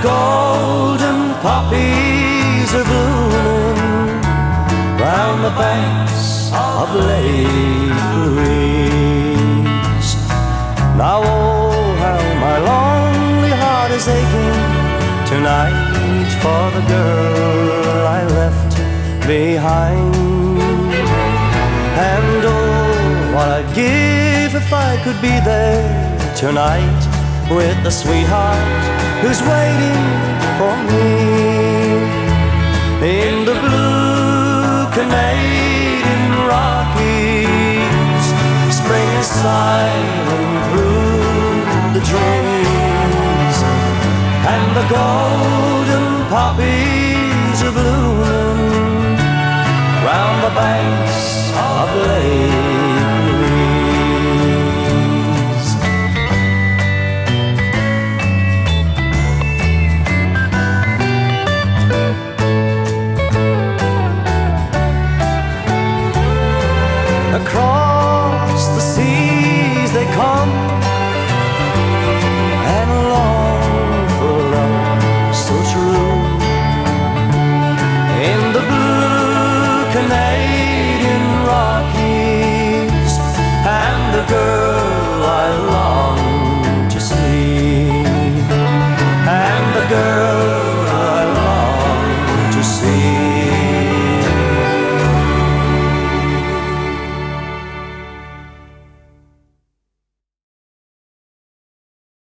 golden poppies are blooming round the banks of Lake Louise. Now oh, how my lonely heart is aching tonight for the girl I left behind. And oh, what I'd give if I could be there tonight with the sweetheart who's waiting for me in the blue Canadian Rockies. Spring is silent through the trees, and the